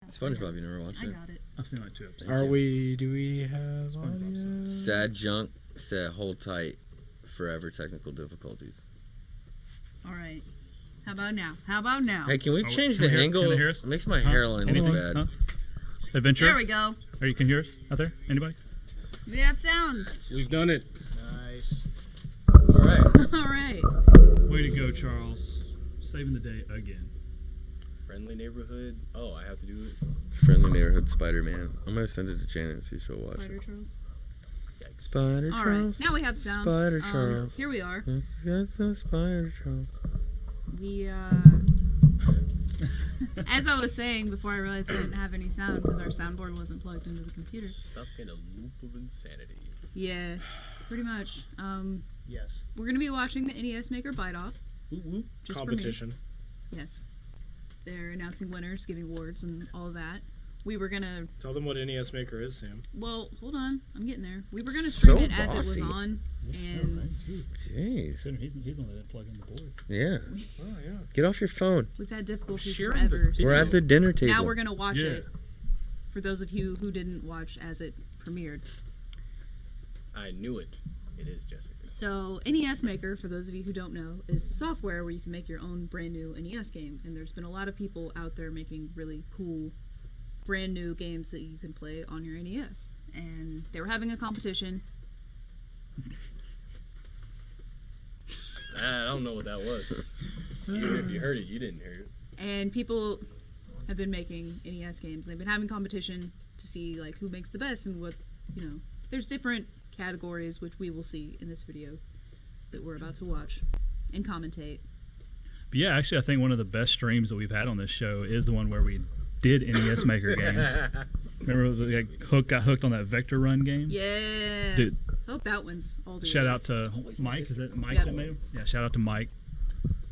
SpongeBob, you never watched it? I got it. I've seen like 2 episodes. Do we have audio? RadJunk said, hold tight, forever technical difficulties. All right. How about now? Hey, can we change can the we angle? Can they hear us? It makes my hairline look bad. Huh? Adventure? There we go. Can you hear us out there? Anybody? We have sound. We've done it. Nice. All right. All right. Way to go, Charles. Saving the day again. Friendly neighborhood. Oh, I have to do it. Friendly neighborhood Spider-Man. I'm gonna send it to Janet and see if she'll watch Spider it. Charles. Spider All Charles. right. Now we have sound. Spider Charles. Here we are. That's the Spider Charles. We as I was saying before, I realized we didn't have any sound because our soundboard wasn't plugged into the computer. Stuck in a loop of insanity. Yeah, pretty much. Yes. We're gonna be watching the NESMaker Byte Off. Just Competition. For me. Yes. They're announcing winners, giving awards, and all of that. We were gonna... Tell them what NESMaker is, Sam. Well, hold on. I'm getting there. We were gonna stream it as it was bossy. on, and Jeez. He's the one that didn't plug in the board. Yeah. Oh, yeah. Get off your phone. we've had difficulties Sharing forever. We're at the dinner table. Now we're gonna watch Yeah. it. For those of you who didn't watch as it premiered. I knew it. It is Jessica. So, NESMaker, for those of you who don't know, is the software where you can make your own brand new NES game. And there's been a lot of people out there making really cool, brand new games that you can play on your NES. And they were having a competition. I don't know what that was. Even if you heard it, you didn't hear it. And people have been making NES games. And they've been having competition to see like who makes the best and what, there's different categories which we will see in this video that we're about to watch and commentate. But yeah, actually, I think one of the best streams that we've had on this show is the one where we did NESMaker games. Remember, got hooked on that Vector Run game? Yeah. Dude. Hope that wins all the Shout out awards. to Mike. Is it Mike Yep. that made him? Yeah, shout out to Mike.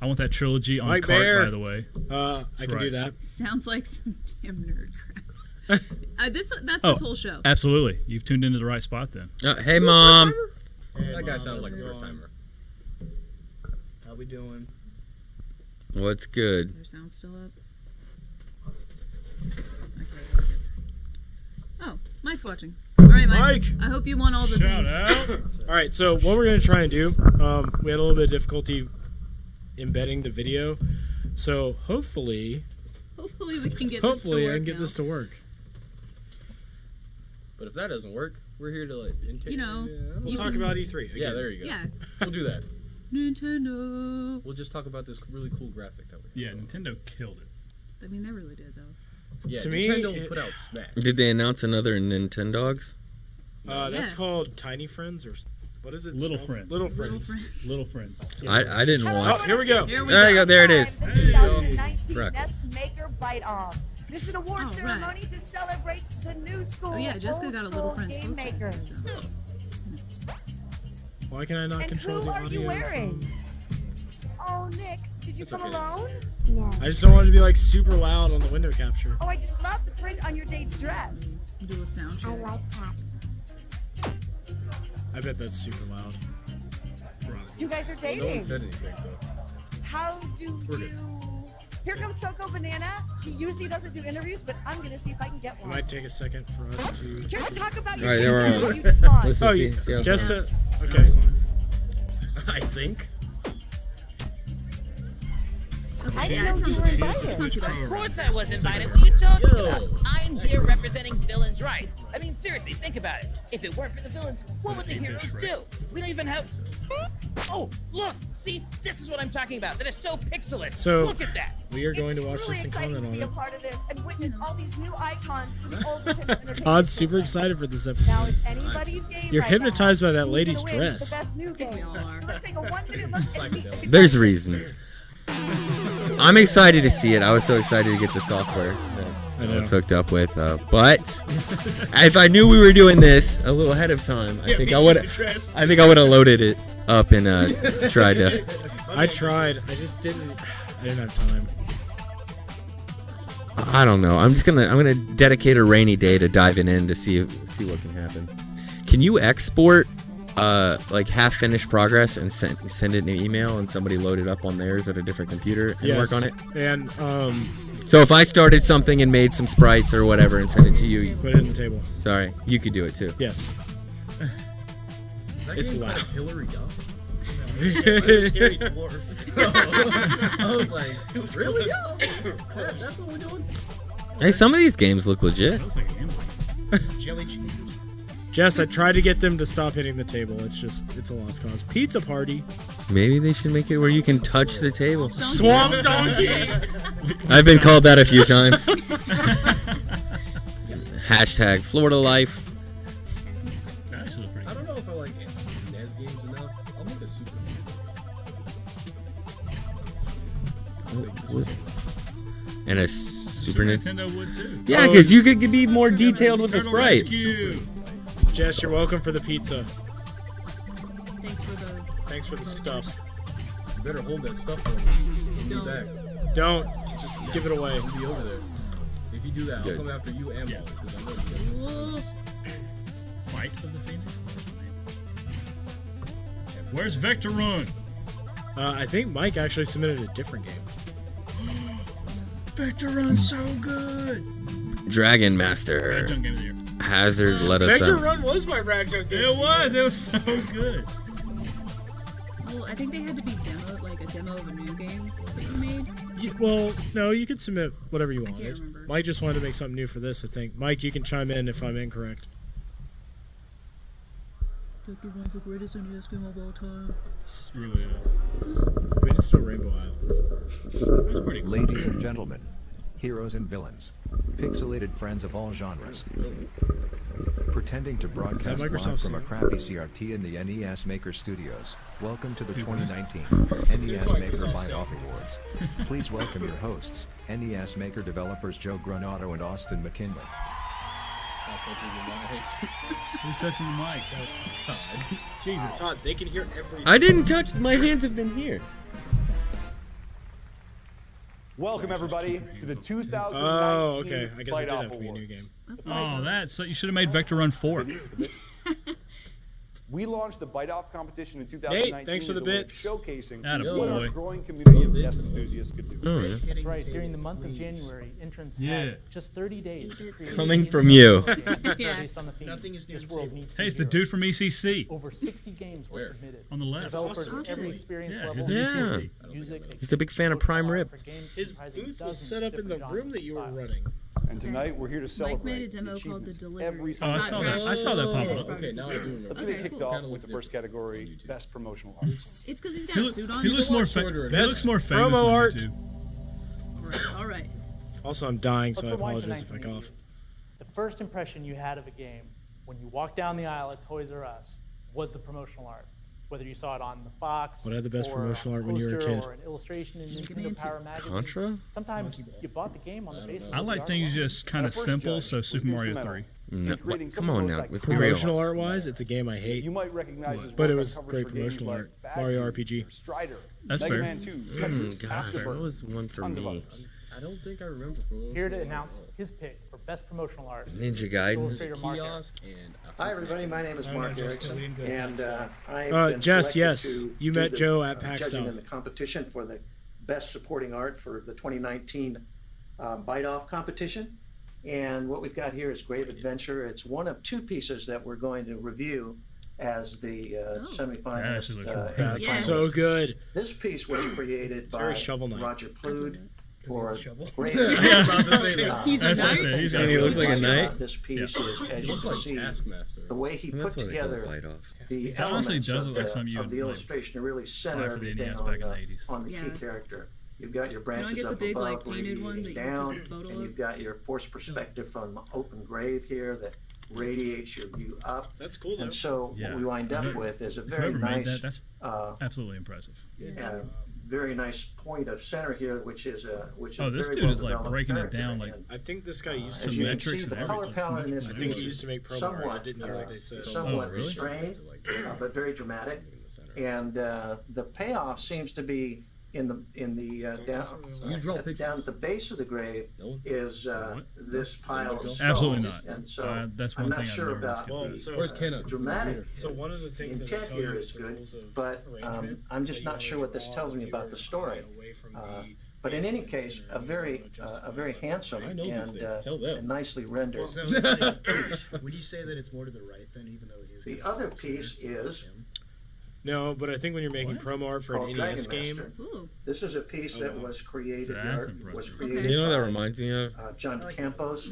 I want that trilogy on Mike cart, Bear. by the way. I can do that. Sounds like some damn nerd crap. That's Oh. this whole show. Absolutely. You've tuned into the right spot then. Hey, Mom. That guy sounds like a first timer. How we doing? What's good? Their sound's still up. Okay. Oh, Mike's watching. All right, Mike. I hope you won all the Shout things. out. All right, so what we're going to try and do, we had a little bit of difficulty embedding the video. So hopefully Hopefully we can get this to work I can get now. this to work. But if that doesn't work, we're here to like. We'll You talk can- about E3 again. Yeah, there you go. Yeah. We'll do that. Nintendo. We'll just talk about this really cool graphic that we have. Yeah, Nintendo killed it. I mean, they really did, though. Yeah, To me, Nintendo put out Smash. Did they announce another Nintendogs? That's Yeah. called Tiny Friends, or what is it? Little spelled? Friends. Little Little Friends. friends. Little friends. I didn't Oh, want. here we go. Here we There you go. go. There it is. The There you go. 2019 Breakfast. NESMaker Byte Off. This is an award Oh, right. ceremony to celebrate the new school, Oh, yeah, Jessica old got a school Little Friends game poster. makers. So. Why can I not And control who the are audio? you wearing? Oh, Nix, did you It's come okay. alone? I just don't want it to be like super loud on the window capture. Oh, I just love the print on your date's dress. You do a sound check. cats. I bet that's super loud. You guys are No one dating. said anything, so. How do We're you... Here comes Choco Banana. He usually doesn't do interviews, but I'm going to see if I can get It one. might take a second for us to. Here to talk about All your right, there we're business on. you just launched. Let's Oh, see, you see how it just goes. okay. I think. I didn't Yeah, know it's you not were too bad. invited. It's not too bad. Of course I was invited. What are you talking Yo. about? I'm here representing villains' rights. I mean, seriously, think about it. If it weren't for the villains, what would the heroes do? We don't even have... Oh, look! See? This is what I'm talking about. That is so pixelist. So- Look at that. We are going It's to watch really this and exciting comment to on be a it. part of this and witness all these new icons for the old Nintendo Entertainment Todd's super System. excited for this Now episode. it's anybody's game. You're right hypnotized now. by that Who's lady's gonna win dress. The best new game. We all are. So let's take a 1 minute look and see. There's reasons. I'm excited to see it. I was so excited to get the software I that I know. was hooked up with. But if I knew we were doing this a little ahead of time, I think I would have loaded it up and tried to. I tried. I just didn't. I didn't have time. I don't know. I'm gonna dedicate a rainy day to diving in to see what can happen. Can you export like half finished progress and send it in an email and somebody load it up on theirs at a different computer and work on it? And So if I started something and made some sprites or whatever and sent it to you, Put it in the table. sorry, you could do it too. Yes. That It's game's loud. like Hillary Duff. Scary dwarf. I was like, really? That's what we're doing? Hey, some of these games look legit. Looks like a game. Jelly cheese. Jess, I tried to get them to stop hitting the table. It's a lost cause. Pizza party. Maybe they should make it where you can touch the table. Swamp donkey. I've been called that a few times. Hashtag Florida life. That actually looks pretty I don't know if I like NES games enough. I'll make a Super And a Super Nintendo. Nintendo would too. Yeah, because you could be more detailed with the Turtle sprite. Rescue. Jess, you're welcome for the pizza. Thanks for the stuff. You better hold that stuff for me. We'll be back. Don't. Just give it away. We'll be over there. If you do that, Good. I'll come after you and Molly, because I know you guys. Fight of the Phoenix. Where's Vector Run? I think Mike actually submitted a different game. Vector Run's so good. Dragon Master. RadJunk game of the year. Hazard let us Vector out. Run was my RadJunk game. It was so good. Well, I think they had to be a demo of a new game that you made. Well, no, you could submit whatever you I wanted. can't remember. Mike just wanted to make something new for this, I think. Mike, you can chime in if I'm incorrect. Vector Run's the greatest NES game of all time. This is Really, I mean, it's still Rainbow Islands. that's pretty cool. Ladies and gentlemen, heroes and villains, pixelated friends of all genres. Pretending to broadcast live Microsoft from a Sync? crappy CRT in the NESMaker Studios. Welcome to the 2019 NESMaker Byte Off Awards. Please welcome your hosts, NESMaker developers Joe Granato and Austin McKinley. Who's touching the mic? That was Todd. Jesus. Todd, they can hear everything. I didn't touch. My hands have been here. Welcome everybody to the 2019 Oh, okay. I guess it Byte did Off have to be a new Awards. game. That's what I Oh, thought. that. So you should have made Vector Run 4. We launched the Byte Off competition in 2019 Nate, thanks for as the a way of bits. showcasing Attaboy. what our growing community of test enthusiasts could do. Oh, yeah. That's right. During the month of January, entrants Yeah. had just 30 days to create Coming from you. Yeah. based on the theme. Nothing is This near world the needs Hey, it's new the heroes. dude from ECC Over 60 games were submitted. on the left. Developers awesome. at every experience Yeah, level. he's Yeah. ECC. Music, He's a big fan of Prime Rib. for games His comprising booth was dozens set up of in the different room that you were genres. running. And tonight we're here to Mike celebrate made a demo the called The achievements Delivery. every Oh, I It's saw not that. trash. I saw that pop It's up. not Okay, now I do trash. remember. Let's Okay, get kicked cool. off Kinda with the looks first category, YouTube. Best Promotional Art. It's because he's got He, a look, suit on. he looks more. lot shorter He than looks that. more famous Promo on art. YouTube. All right. Also, I'm dying, so Let's I rewind to apologize if I cough. 1988. The first impression you had of a game when you walked down the aisle at Toys R Us was the promotional art. Whether you saw it on the box, What had the best or promotional a art when you were a poster, kid? or an illustration in Mega Man Nintendo 2. Power magazine. Contra? Sometimes you bought the game on the basis. I of like the things art. just kind of Our first simple, judge so was Super Mario instrumental 3. No, in creating some come of on the now. most Let's iconic be real. Promotional art wise, it's a game I hate. You might recognize his But it work was on covers great for games promotional like art. Bad Mario News, RPG. or Strider, That's Mega fair. Man 2, Tetris, Gosh, Afterbirth, what was one for tons of me? others. I don't think I remember. Here to announce his pick for best promotional art. Ninja Gaiden. Illustrator Mark Eric. Kiosk and Hi everybody, my name is Mark Erickson, and I've been Jess, selected yes, to you do met the, Joe at PAX judging in South. the competition for the best supporting art for the 2019 Byte Off competition. And what we've got here is Grave Adventure. It's one of two pieces that we're going to review as the semifinalists. actually looks cool. and That's finalists. so good. This piece was created by very Shovel Knight. Roger Plude for shovel. Grave Yeah, I'm about to say that. He's a That's what I knight? said. He's got And he looks like a Like, knight. This piece is, as It you looks can like see, Taskmaster. the way he And put that's what they call together Byte Off. the It honestly elements does of look like something you of would, the like, illustration to really center buy for the everything NES on back in the, the 80s. on the key Yeah. character. You've got your I branches get the up big, above like, painted radiating one that you down, took a photo and of? you've got your forced perspective from open grave here that radiates your view up. That's cool, though. And so Yeah. what we wind up with is a very Whoever made nice, that, that's absolutely impressive. very nice point of center here, which is Oh, this very dude is, like, well-developed breaking it character. down, like, And, I think this guy used as to you can symmetrics see, and the color everything. palette in this I piece think he used to make promo art. I somewhat, didn't hear what they said. somewhat Oh, really? restrained, but very dramatic. And the payoff seems to be in the You draw pictures. down at the base of the grave No? is this pile of skulls. Absolutely not. And so That's I'm one not thing I've sure never about Well, the so Where's Kenna? dramatic So one of the things that intent tell you here the is good, rules of but arrangement I'm is just that not you sure wanna what this draw tells me the about the viewer story. away from Uh, the But in any case, a very handsome and nicely rendered piece. Would you say that it's more to the right then, even though he is? The other piece is No, but I think when you're making promo art for an NES game, this is a piece that was created. Do you know what that reminds me of? John Campos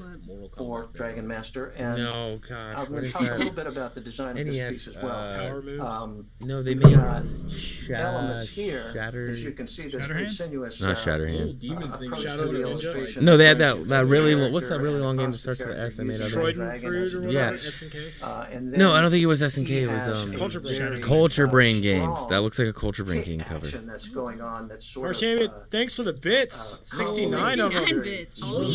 for Dragon Master, and No, gosh, I'm what going to is talk a that? little bit about the design of this NES, piece as well. Power moves. No, they we've made got elements here. Shatter. As you can see, there's pretty sinuous. Not Shatterhand. approach to the illustration. No, they had that really what's that really long game that starts with an S? They made Destroyed other. and Fruit or Yeah. whatever, SNK. And No, then I don't think it was SNK. he It was has a Culture Brain. very, Culture Brain Games. strong That looks like a Culture Brain game cover. action that's going on. That's sort Marsham, of thanks for the bits. 69 of them. 69 bits. Oh,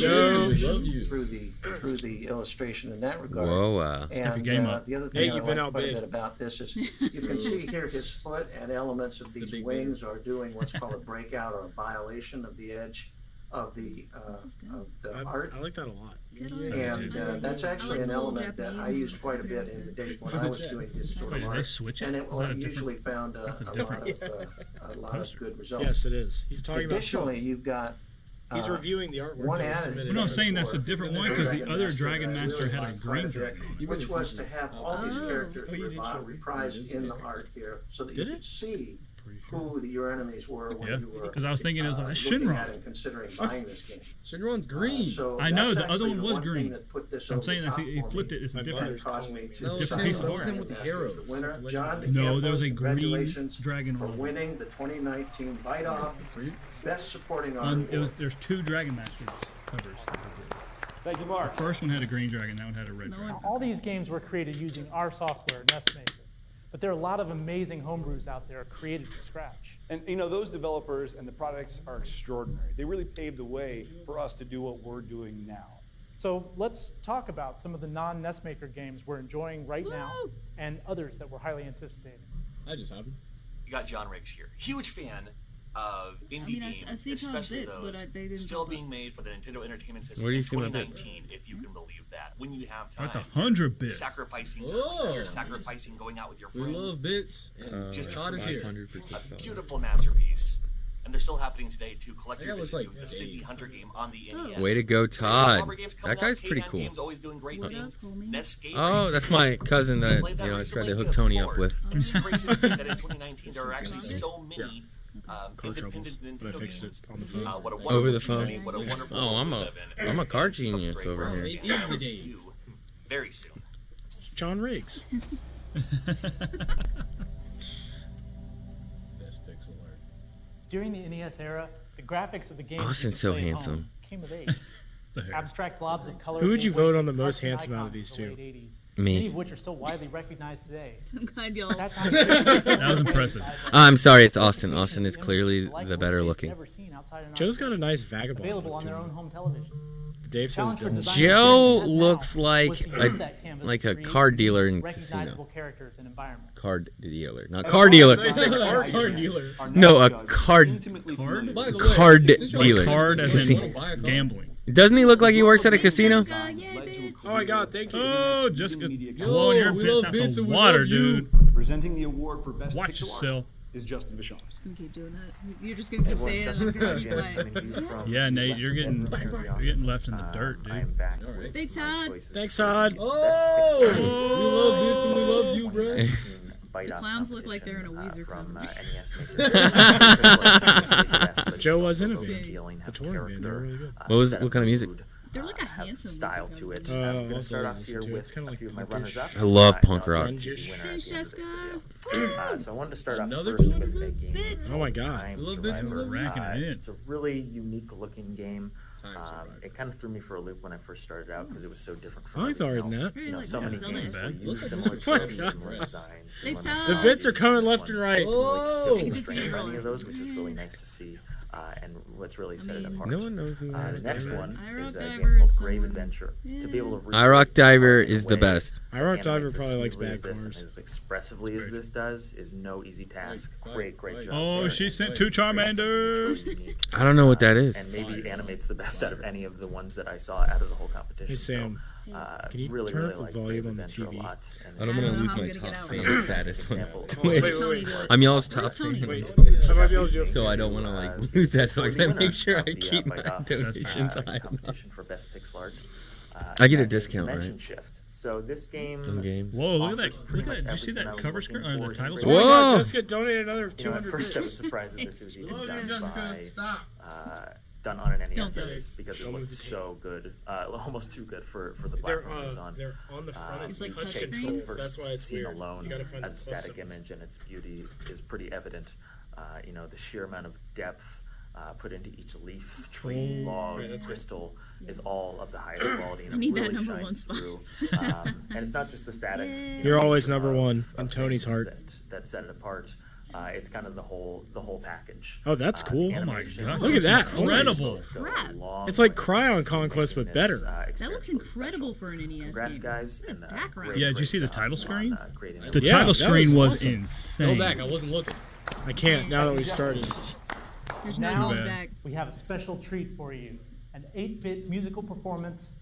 through the illustration in that regard. Whoa. And game up. the other Hey, thing you've I been like quite a outbid. bit about this is you can see here his foot and elements of these wings are doing what's called a breakout or a violation of the edge of the art. I like that a lot. And that's actually an element that I used quite a bit in the days when I was doing this sort Wait, of did they art. switch it? And Is that a usually found a lot of good results. Yes, it is. He's talking about. Additionally, you've got He's reviewing the artwork one that was added. submitted. No, I'm saying that's a different one because the other Dragon Master had a green dragon. which was to have all these characters you did show me. reprised in the art here, so that Did you it? could see who your enemies were when Yeah, you were. because I was thinking it was like looking Shinron. at and considering buying this game. Shinron's green. So I know, that's the other actually one the was thing green. that put this I'm over saying the that top he for flipped me. it. It's a And different. caused me to It's a different decide piece of on art. Dragon With the Master as arrows. the winner. Legend. John No, there was a DeCampos, green congratulations dragon for one. winning the 2019 Byte Off Best Supporting Art Award. There's two Dragon Masters covers. Thank you, Mark. The first one had a green dragon. That one had a red dragon. Now, all these games were created using our software, NESMaker. But there are a lot of amazing homebrews out there created from scratch. And those developers and the products are extraordinary. They really paved the way for us to do what we're doing now. So let's talk about some of the non-NESMaker games we're enjoying right now and others that we're highly anticipating. I just happened. You got John Riggs here. Huge fan of indie games, I see especially bits, those but they didn't still pop being made for the Nintendo Entertainment System Where do you in see my bits? 2019, if you can believe that. When you have time, That's 100 bits. sacrificing Whoa. sleep, you're sacrificing going out with your We friends. love bits. And Just Todd is here. a beautiful masterpiece. And they're still happening today too. Collector's That was Edition, like the City Hunter game on the NES. Way to go, Power Todd. games coming That guy's up, pretty K-Man cool. Games always doing great things. Netscape Oh, that's my cousin that I tried to hook Tony up with. It's great to see that in 2019 there are actually so many Car troubles, independent but I Nintendo fixed it games. on the phone. What a Over wonderful the phone. community, what a wonderful Oh, I'm world we live in. a car genius Great over world. here. It is the We'll see day. you very soon. John Riggs. Best pixel art. During the NES era, the graphics of the games Austin's you could so play at home handsome. came of age. The hair. Abstract blobs of color. Who would you gave way vote to on the most cartoon handsome out of icons these in the two? late 80s, Me. many of which are still widely recognized today. I'm glad y'all. That's how That was impressive. I'm sorry, it's Austin. Austin is clearly the better looking. Never seen outside an Joe's got a arcade. nice vagabond Available look on to their own him. home television. Dave says Challenge for don't. design Joe experience now looks like was to use that canvas like to a create car dealer in recognizable casino. characters and environments. Car dealer, not car dealer. Car dealer. No, a card Card? By the way, card since you're dealer. Card as Casino. in gambling. Doesn't he look like he works at a casino? Oh my God, thank you. Oh, Jessica, Media blowing your we bits love out bits the and we water, love you. dude. Presenting the award for best Watch pixel art yourself. is Justin Vachon. Gonna keep doing that. You're just gonna keep saying it. I'm gonna keep quiet. Yeah, Nate, you're getting left in the dirt, dude. Thanks, Todd. Thanks, Todd. Oh! We love bits and we love you, bro. The clowns look like they're in a Weezer cover. Joe was in a band. The touring band. They were really good. What kind of music? They're like a handsome style to it. Oh, I'm going I'll to start off listen here to it. with It's kinda a like few of my punkish. runners-up. I love punk rock. Thanks, Jessica. So I wanted to start Another off first one? with a game. Bits. Oh my God. Time We love bits and we Survivor. love you. Racking it in. It's a really unique looking game. Time Survivor. It kind of threw me for a loop when I first started out because it was so different I from like the art in everything else. that. Very You know, like so many Zelda games esque. will bad. use Looks similar like tropes, Mr. similar Krabs. designs, Thanks, similar Todd. The bits are coming left and right. Oh! It's frame a for any roll. of those, which is really nice to see. And what's really set it mean, apart. No one knows who The next one iRock is a Diver game called is Grave someone- Adventure. To be able to iRock Diver is the best. iRock Diver animate probably as likes smoothly bad as this cars. and as expressively as this does is no easy task. Great job. Oh, there. she sent two Charmanders. Really unique. I don't know what that is. And maybe animates the best out of any of the ones that I saw out of the whole competition. Hey, Sam. Can you really, turn really up the like volume Brave on the Adventure a TV? lot. I don't want to lose my top fan status. Wait. I'm y'all's top Tony? fan. Wait, I might be able to do it. So I don't want to like lose that. So I gotta make sure I keep my donations high enough. Competition for best pixel art. I get a discount, right? Shift. So this game. Some games. Whoa, look at that. Look at that. Did you see that cover screen or the title screen? Oh my God, Whoa! Jessica donated another At 200 first I was bits. surprised that this was even done by, Stop. done on an NES Don't release because it Don't looked move the so good, almost too good for the They're platform it was on. they're on the front. It's It's like touch touchscreen? controls. That's why it's Seen weird. alone You gotta find as a the plus static symbol. image and its beauty is pretty evident. The sheer amount of depth put into each leaf, tree, log, Right, that's good. crystal is all of the highest quality, and I it need that really number shines one spot. through. And it's not just the static. You're always number of- one of in Tony's things heart. That set it apart. It's kind of the whole package. Oh, that's cool. Oh my God. Look at that. Incredible. Crap. It's like Cryon Conquest, but better. That looks incredible for an NES Congrats, game. guys. What a And, background. Yeah, did you see the title screen? creating The Yeah, title that screen was was awesome. insane. Go back. I wasn't looking. I can't now that we started. There's no Now going back. we have a special treat for you, an 8-bit musical performance.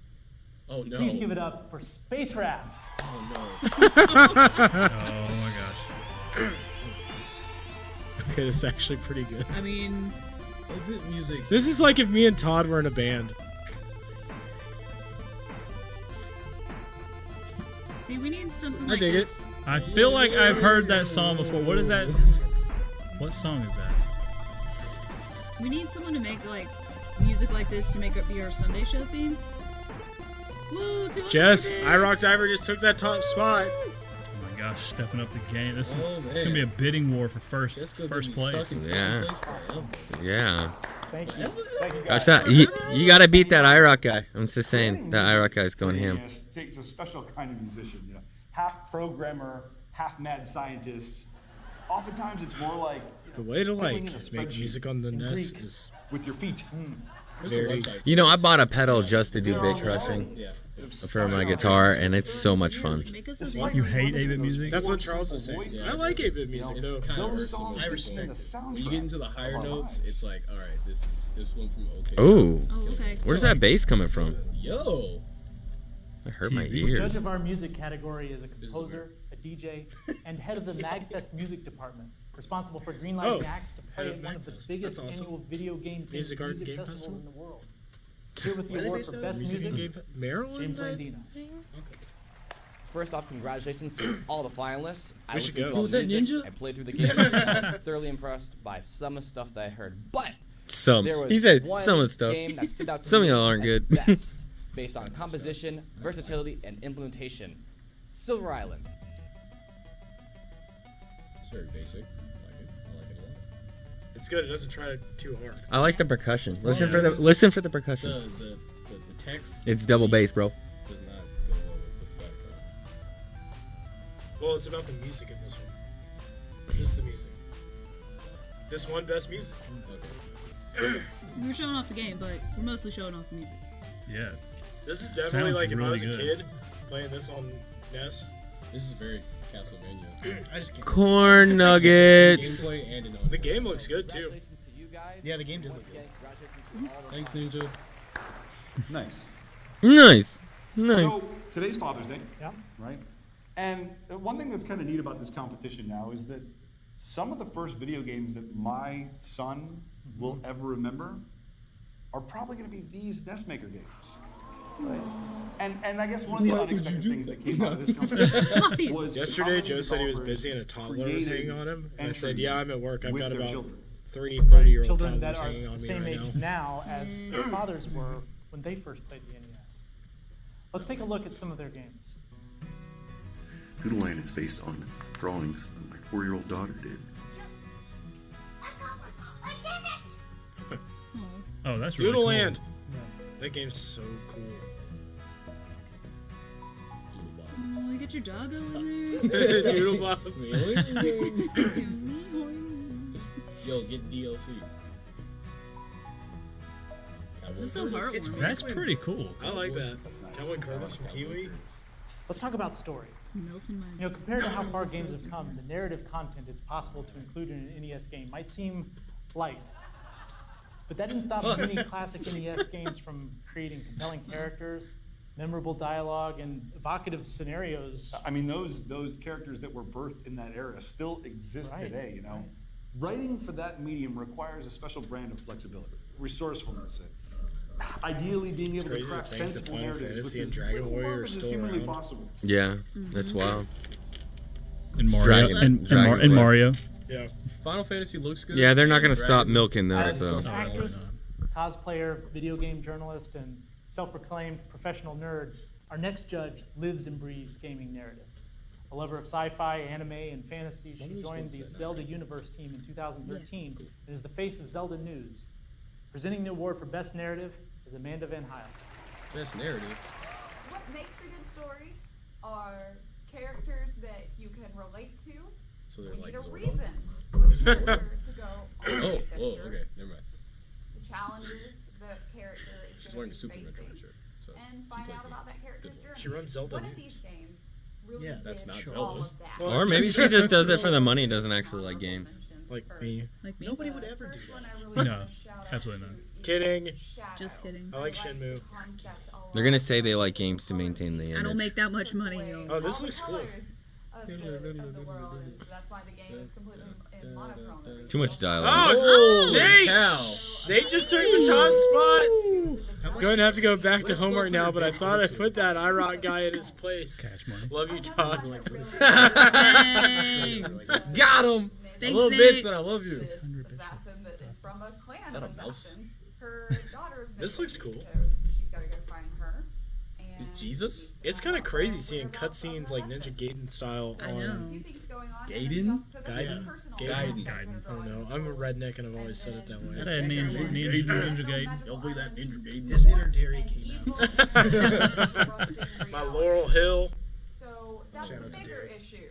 Oh no. Please give it up for Space Raft. Oh no. Oh my gosh. Okay, this is actually pretty good. I mean, Is it music? This is like if me and Todd were in a band. see, we need something I like dig it. this. I feel like I've heard that song before. What is that? What song is that? We need someone to make like music like this to make up be our Sunday show theme. Woo! 200 Jess, bits. iRock Diver just took that top spot. Oh my gosh, stepping up the game. This is Oh, it's gonna be a bidding war for first Jessica first gonna be place. stuck in Yeah. second place forever. Yeah. Thank you. Thank you, Gosh, guys. you gotta beat that IROC guy. I'm just saying that IROC guy's going ham. It's a special kind of musician, you know, half programmer, half mad scientist. Oftentimes, it's more like The way to filling like in a make spreadsheet music on the in NES Greek is with your feet. very. You know, I bought a pedal just to do bitch rushing Yeah. for my guitar, and it's so much fun. Make us a You hate 8-bit music? That's what Charles is saying. Voices. I like 8-bit music It's though. kind of Those hurts songs some are people. in the soundtrack. When you get into the higher of our notes, lives. it's like, all right, this is this one from OK. Ooh, Oh, okay. where's that bass coming from? Yo. I hurt my TV. The judge ears. of our music category is a composer, a DJ, and head of the MagFest music department, responsible for greenlighting Oh, acts to head play of at one of the MagFest. biggest That's awesome. annual video game Music Art Game festivals Festival? in the world. Here with Where the did award they for say best that? music, Game Maryland? James Landina. First off, congratulations to all the finalists. I We should listened go. to all Who's the that, music. Ninja? I played through the game. I was thoroughly impressed by some of the stuff that I heard. But there was He said one some of the stuff. game that stood out to Some of me y'all aren't as good. best based on composition, versatility, and implementation. Silver Island. It's very basic. I like it a lot. It's good. It doesn't try too hard. I like the percussion. Listen yeah. for the percussion. The text It's double bass, bro. does not go well with the background. Well, it's about the music in this one. Just the music. This one best music. Okay. We were showing off the game, but we're mostly showing off the music. Yeah. This is definitely Sounds like if I really was a good. kid playing this on NES. This is very Castlevania. I just can't. Corn nuggets. Gameplay and an The game looks good too. Congratulations to you guys. Yeah, the game did Once look again, congratulations to all of Thanks, Ninja. Nice. Nice. Nice. So today's Father's Day, Yeah. right? And one thing that's kind of neat about this competition now is that some of the first video games that my son will ever remember are probably going to be these NESMaker games. Right? And I guess one of the unexpected things that came out of this competition was Yesterday, how Joe many said he was developers busy and a toddler was created hanging on him. And I said, entries yeah, I'm at work. I've with got their about children. 30-year-old Children that toddlers are hanging on the me same right age now. now as their fathers were when they first played the NES. Let's take a look at some of their games. Doodleland is based on drawings that my 4-year-old daughter did. Oh, that's really Doodle cool. Land. That game's so cool. Oh, you got your dog over Doodle Bob. Yo, get DLC. This is so heartwarming. That's pretty cool. I like that. Cowboy Curtis from Pee-wee. Let's talk about story. It's melting my. You know, compared to how far games have come, the narrative content it's possible to include in an NES game might seem light. But that didn't stop many classic NES games from creating compelling characters, memorable dialogue and evocative scenarios. I mean, those characters that were birthed in that era still exist Right, today, you know? Writing for that medium requires a special brand of flexibility, resourcefulness, ideally being able to crazy to craft think that sensible Final narratives with Fantasy and as Dragon little Warrior are purpose as still humanly around. possible. Yeah, that's wild. And Mario. Dragon- and Dragon Quest. Mario. Yeah. Final Fantasy looks good. Yeah, they're not going to Dragon- stop milking As those, an though. actress, cosplayer, video game journalist, and self-proclaimed professional nerd, our next judge lives and breathes gaming narrative. A lover of sci-fi, anime, and fantasy, she joined the Zelda Universe team in 2013 and is the face of Zelda News. Presenting the award for Best Narrative is Amanda Van Heil. Best narrative. What makes a good story are characters that you can relate to. So they're we like need a Zordon? reason for the character to go on an Oh, adventure. okay, never mind. The challenges the character is She's going wearing to a be Superman facing, shirt. So and she find plays out the about that character's good one. journey. She runs Zelda One of News. these games really Yeah, that's did not all Zelda. of that. Or maybe she just does it for the money and doesn't actually like games. Like me. Like me. Nobody would ever do First one that. I really No, wanna shout out absolutely not. to Kidding. is Shadow. Just kidding. I like Shenmue. Concept a lot. They're going to say they like games to maintain the image. I don't make that much money, yo. Oh, this looks cool. Of the world, and so that's why the game is completely in monochrome. Too much dialogue. Oh, Holy Nate! cow. Nate just took the top spot. Going to have to go back to homework now, but I thought I put that IROC guy in his place. Cash money. Love you, Todd. Dang. Got him. Thanks, I love Nate. bits and I love you. This assassin that is from a clan Is that of a mouse? assassins. Her daughter's This missing, looks cool. so she's got to go find her. And Jesus? It's kind of crazy seeing cutscenes like Ninja Gaiden style I know. on. few things going on. Gaiden? Gaiden? Gaiden. I don't know. I'm a redneck and I've always said it that way. That had Ninja Gaiden. Don't believe that Ninja Gaiden. His inner dairy came out. My Laurel Hill. So that's Shout the out to bigger Derek. issue.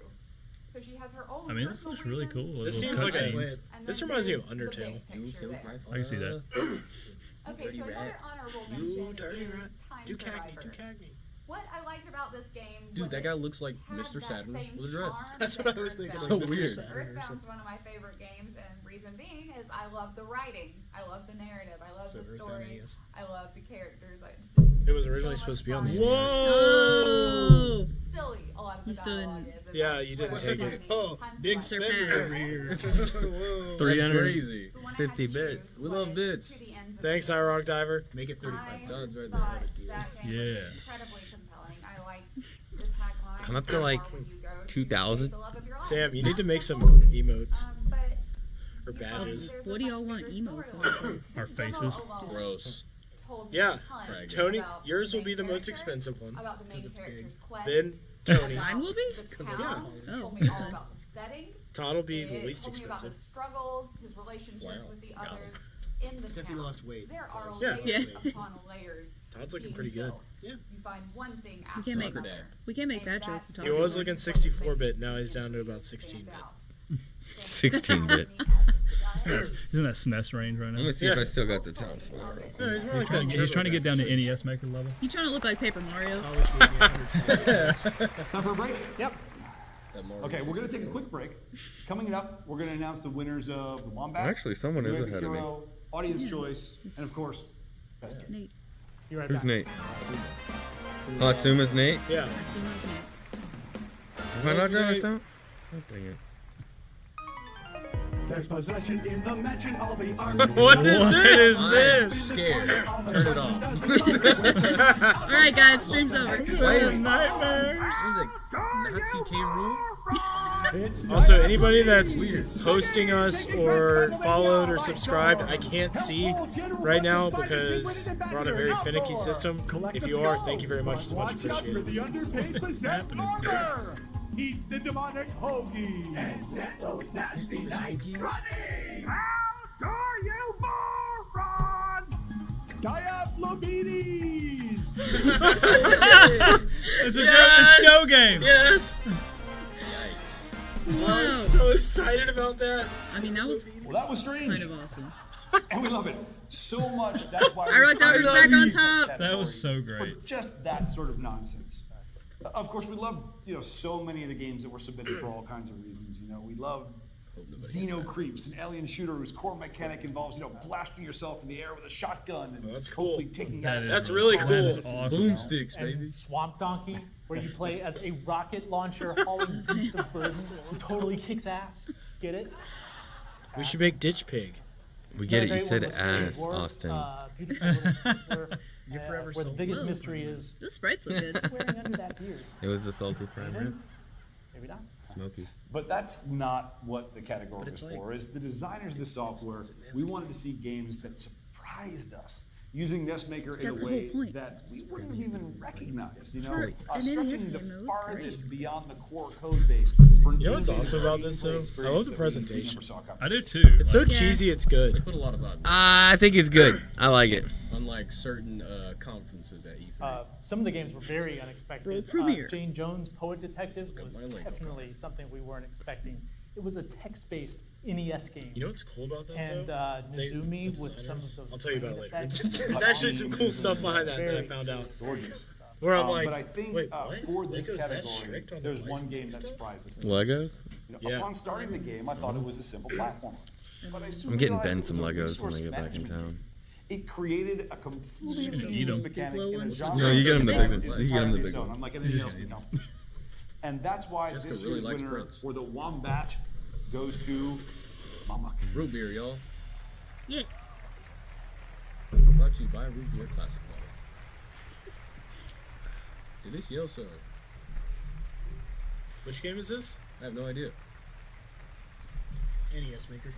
So she has her own I mean, this looks really cool. This Those seems like a. cutscenes. This reminds me of Undertale. I can see that. Okay, Dirty so another rat. honorable You mention dirty is rat. Time Do Cagney. Survivor. Do Cagney. What I liked about this game Dude, was that it guy looks like had Mr. that Saturn same with a dress. charm That's that what I was thinking. So Earthbound weird. did. Earthbound's one of my favorite games, and reason being is I love the writing, I love the narrative, I love So the Earthbound story, NES. I love the characters. Like, it's just It was originally so supposed to be much on the fun. NES. Oh. Silly, a lot of the You still dialogue didn't- is. and Yeah, that's you didn't what take I it. love. Oh, Time big Survivor. spender over here. Whoa. 300. crazy. The one I had 50 to bits. choose We love was bits. To the Ends of Thanks, the IROC Diver. Make it 35 tons right thought there. that game Yeah. was incredibly compelling. I liked the tagline. I'm up to like "Where you go to 2,000. meet the love of your life." Sam, you need to make some That's emotes simple. But or badges. there's What a do y'all much want bigger emotes storyline. on? Our This demo faces. alone Gross. told me Yeah. a ton Right. Tony, about yours the will be main the most character, expensive one. about the main character's quest, Then Tony. Mine will be? the Yeah. town, Oh, told me that's all nice. about the setting. Todd will be the It least told me about the expensive. struggles, his relationships Wow. with the Got him. others in the Guess he town. lost weight. There are Yeah. layers Yeah. upon layers. Todd's looking being pretty good. built. Yeah. You find one thing We after can't make another. Soccer dad. we can't make And bad that's jokes. He what was makes looking it 64-bit. Now he's down to about 16-bit. 16-bit. He's in that SNES range right I'm now. going to see if I still got the top spot. No, he's more like that. He's trying to get down to NES Maker level. You trying to look like Paper Mario? Time for a break? Yep. That Mario Okay, we're going to 64. take a quick break. Coming up, we're going to announce the winners of the Wombat. Actually, someone is American ahead of me. Hero, Audience Choice, and of course, Best Game. Nate. You're right Who's back. Nate? Oh, Atsuma's Nate? Yeah. That's Nate. Have I not done it though? Oh, dang it. There's possession in the mansion. I'll be armed. What is I'm this? scared. Turn it off. All right, guys, stream's over. Nightmares. This is a Nazi K rule? Also, anybody that's hosting us or followed or subscribed, I can't see right now because we're on a very finicky system. If you are, thank you very much. It's much appreciated. The underpaid possessor. Eat the demonic hoagie. And set those nasty nights running. How dare you, moron! Diablomedes. It's a show game. Yes. Wow. I'm so excited about that. I mean, that was Well, that was strange. kind of awesome. And we love it so much. That's why IROC Diver's back on top. That was so for great. just that sort of nonsense. Of course, we love so many of the games that were submitted for all kinds of reasons. We love Xeno Creeps, an alien shooter whose core mechanic involves, blasting yourself in the air with a shotgun and that's cool. hopefully taking out. That's really cool. That is awesome. Boomsticks, baby. And Swamp Donkey, where you play as a rocket launcher hauling beast of burden who totally kicks ass. Get it? We should make Ditch Pig. We get it. You said ass, Austin. Beautiful little creature, where the biggest mystery is the sprites look good. wearing under that beard. It was the salty prime rib. Maybe not. Smoky. But that's not what the category is for. As the designers of the software, we wanted to see games that surprised us, using NESMaker in a way that we wouldn't have even recognized. Stretching the farthest beyond the core code base. You know what's awesome about this though? I love the presentation. I do too. It's so cheesy, it's good. They put a lot of thought. I think it's good. I like it. Unlike certain conferences at E3. Some of the games were very unexpected. Jane Jones' Poet Detective was definitely something we weren't expecting. It was a text-based NES game. You know what's cool about that and though? Nizumi with some of those. I'll tell you about it later. There's actually some cool stuff behind that I found out. Gorgeous. Where I'm like, but I think for this category, there's one game that surprised us. Legos? Upon starting the game, I thought it was a simple platformer. But I soon I'm getting realized Ben it was some a Legos resource when I get back in management town. It created a completely new mechanic in a genre. No, you get him the big ones. It's You get him the big entirely its own, ones. unlike anything else in the competition. And that's why Jessica this really year's likes winner Prince. for the Wombat goes to Mama. Root beer, y'all. Yeah. Brought to you by Root Beer Classic Water. Delicioso. Which game is this? I have no idea. NESMaker.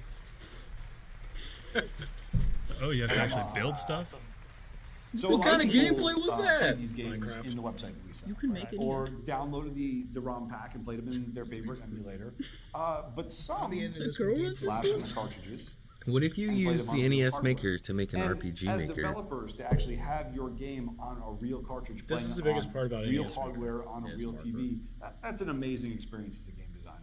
Oh, you have to actually build stuff? So What kind of people, gameplay was played that? These games in the website release. You can make it or downloaded the ROM pack and played them in their favorite emulator. But some flashed on the cartridges. What if you and played use them on the real NES hardware. Maker to make an And RPG as maker? developers, to actually have your game on a real cartridge, This playing is the it biggest on part about real NES Maker. hardware on a real TV, that's an amazing experience as a game designer.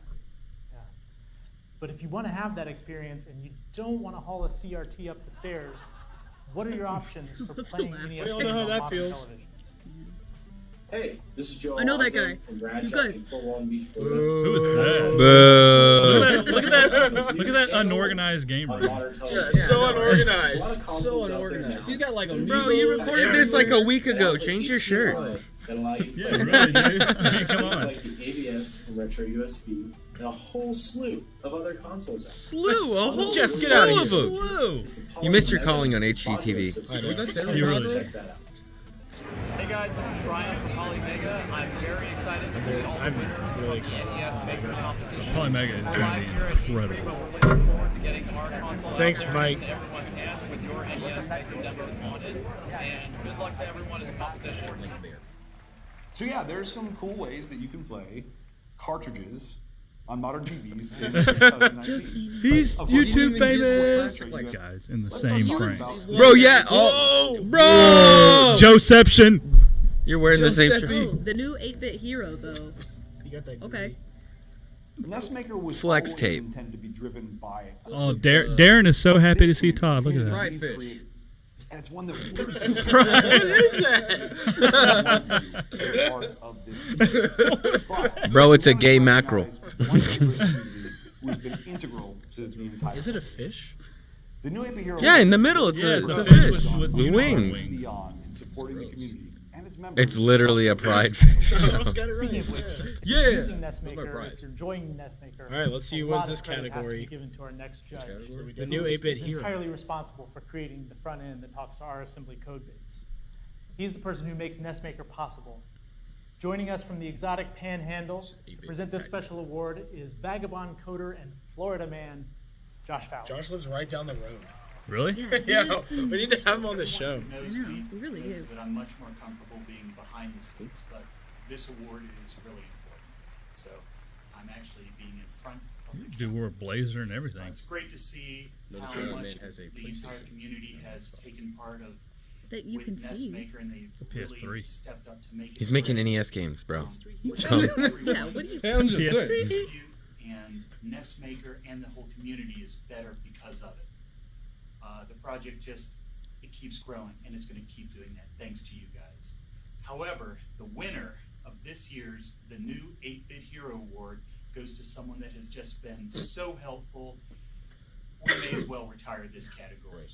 But if you want to have that experience and you don't want to haul a CRT up the stairs, what are your options for playing NES We all games know how on that modern feels. televisions? Hey, this is Joe. I know that Alonso guy. From You RadJunk guys. in Fort Long Beach, Florida. Who is that? Boo. Look at that! Look at that unorganized game room. It's so unorganized. So unorganized. He's got like a Bro, you recorded this like a week ago. Change your shirt. That allow you to Yeah, play really, games dude. I mean, come on. like the ABS and Retro USB, and a whole slew of other consoles. Slew, a whole Just get out of slew here. of them. You missed your calling on HGTV. Was I saying You really Check that out. Hey guys, this is Brian from Polymega. I'm very excited to see all the I'm winners really from the excited. NESMaker competition. Polymega is We're going live to here be at incredible. E3, but we're looking forward to getting our console Thanks, out there Mike. into everyone's hands with your NESMaker demos on it. And good luck to everyone in the competition. So yeah, there's some cool ways that you can play cartridges on modern TVs in 2019. He's Of course, YouTube you can get famous. what Guys in the Let's same start frame. talking about- Bro, yeah. Oh, bro. Joeception. You're wearing the same shirt. Oh, the new 8-bit hero, though. You got that Okay. NESMaker was Flex always tape. intended to be driven by Oh, Darren is so happy to see Todd. Look at that. Fried fish. and it's one that What is part of this team. Bro, it's a gay mackerel. Who's been integral to the entire. Is it a fish? The new AP Hero. Yeah, in the middle, it's Yeah, a, it's it's a a fish fish with with unicorn wings. wings. Beyond in supporting the community and its members. It's literally a pride fish. Speaking of which, Yeah. using my NESMaker, prize. if you're enjoying NESMaker, All right, let's see a who lot wins of this credit has to be category. given to our next judge. category? The new who is- 8-bit is hero. entirely responsible for creating the front end that talks to our assembly code base. He's the person who makes NESMaker possible. Joining us from the exotic Panhandle to present this special award is vagabond coder and Florida man, Josh Fowler. Josh lives right down the road. Really? Yeah, we need to have him on the show. We really do. That I'm much more comfortable being behind the scenes, but this award is really important. So I'm actually being in front of the Do wear a blazer and everything. It's great to see Notice how that much man has a the entire PlayStation. community has taken part of That you with can see. NESMaker, and they've It's a PS3. really stepped up to make it He's making great. NES games, bro. Which Come. is everyone. Yeah, what do you Hey, I'm just saying. And NESMaker and the whole community is better because of it. The project it keeps growing, and it's going to keep doing that thanks to you guys. However, the winner of this year's the new 8-bit Hero Award goes to someone that has just been so helpful. We may as well retire this category.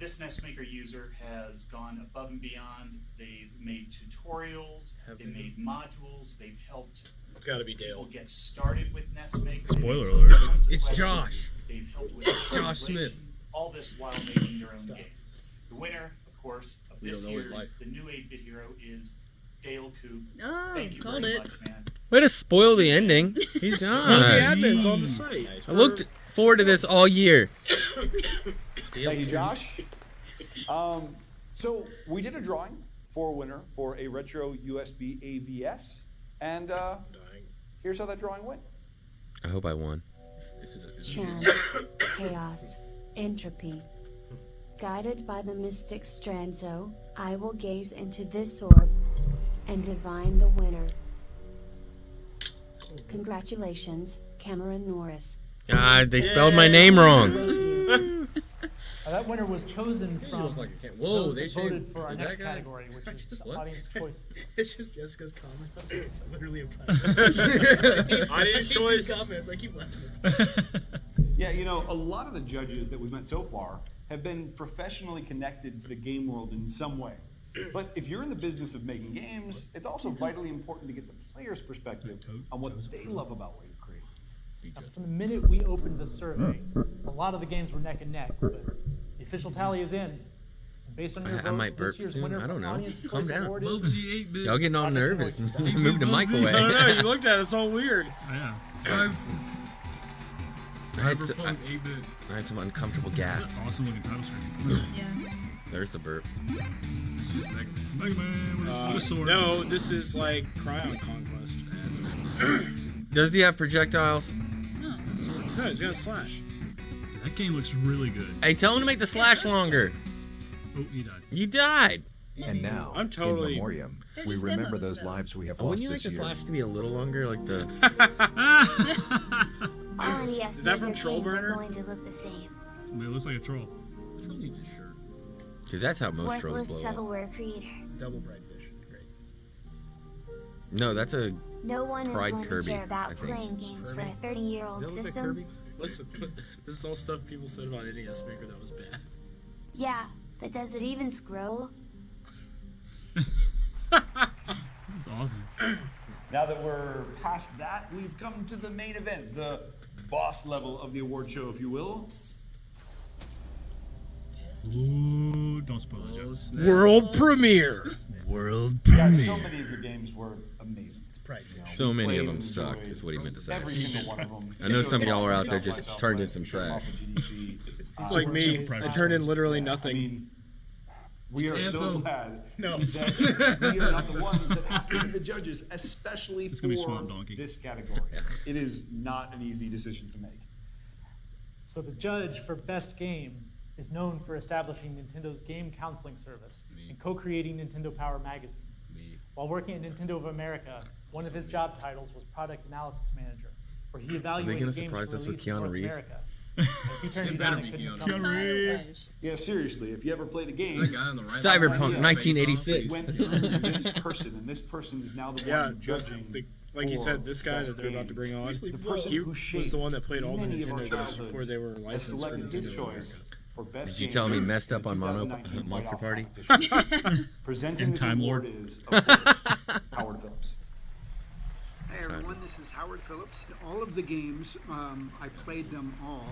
This NESMaker user has gone above and beyond. They've made tutorials, they've made modules, they've helped It's got to be Dale. people get started with NESMaker. Spoiler alert. It's Josh. They've helped with Josh translation, Smith. all this while making their own games. The winner, of course, of We this don't know his year's life. The New 8-Bit Hero is Dale Coop. Oh, Thank you called very it. much, man. Way to spoil the ending. He's God. one of the admins on the site. I looked forward to this all year. Thank you, Josh. So we did a drawing for a winner for a retro USB AVS, and here's how that drawing went. I hope I won. Chance, chaos, entropy. Guided by the mystic Stranzo, I will gaze into this orb and divine the winner. Congratulations, Cameron Norris. God, they spelled my name wrong. That winner was chosen from look like a cat. Whoa, those they that voted changed- for our did next that guy- category, which is the What? audience choice. It's just Jessica's comment. It's literally Audience Audience choice. comments. I keep Yeah, you know, a lot of the judges that we've met so far have been professionally connected to the game world in some way. But if you're in the business of making games, it's also vitally important to get the player's perspective on what they love about what you're creating. Now, from the minute we opened the survey, a lot of the games were neck and neck, but the official tally is in. And based on your votes, I might burp this year's soon. winner I don't for know. Audience Calm Choice down. Award is Y'all getting all Project nervous. Convention. Moving the mic away. I don't know. You looked at us all weird. Yeah. I had some uncomfortable gas. Awesome looking title screen. Yeah. There's the burp. Mega Man with a sword. No, this is like Cryon Conquest. Does he have projectiles? No, he's got a slash. That game looks really good. Hey, tell him to make the slash longer. Oh, he died. You died. And now, I'm totally- in memoriam, we just remember demos, those though. lives we have Oh, lost wouldn't you like this the year. slash to be a little longer, like the? All NES Is that from Maker Troll games are Burner? going to look the same. I mean, it looks like a troll. Troll needs a shirt. Because that's how most trolls Worthless blow up. shovelware creator. Double bright fish. Great. No, that's a. No one is Pride going Kirby, to care about I think. playing games for a 30-year-old Does that look like system. Kirby? Listen, this is all stuff people said about NES Maker that was bad. Yeah, but does it even scroll? This is awesome. Now that we're past that, we've come to the main event, the boss level of the award show, if you will. Ooh, don't spoil it, Joe. World premiere. World Guys, premiere. so many of your games were amazing. It's pride. So many played of them and sucked, enjoyed is what he meant to say. Every single one of them. I know So some of y'all off are out South there by just Southwest, turned in some off trash. of GDC. Like me, I turned in literally I nothing. mean, we are so Anthem. glad No. that we are not the ones that have to be the judges, especially It's gonna be for Swamp Donkey. this category. It is not an easy decision to make. So the judge for Best Game is known for establishing Nintendo's game counseling service and co-creating Nintendo Power magazine. While working at Nintendo of America, one of his job titles was Product Analysis Manager, where he evaluated gonna games surprise for us with release in Keanu North Reeves? America. And if he turned It you better down, be it couldn't Keanu come. Reeves. Yeah, seriously, if you ever played a game, That guy on the right. Cyberpunk Yeah. 1986. went through this person, and this person is now the Yeah, one judging. like you for said, this guy best that they're about to bring on, games. The person he who was shaped the one that played all the many of our Nintendo games childhoods before they were has licensed for selected his Nintendo choice America. for best Did you game tell him he in messed up the on 2019 Monster Byte Off Party? competition. Presenting And this Time award Lord. is, of course, Howard Phillips. Hey everyone, this is Howard Phillips. All of the games, I played them all,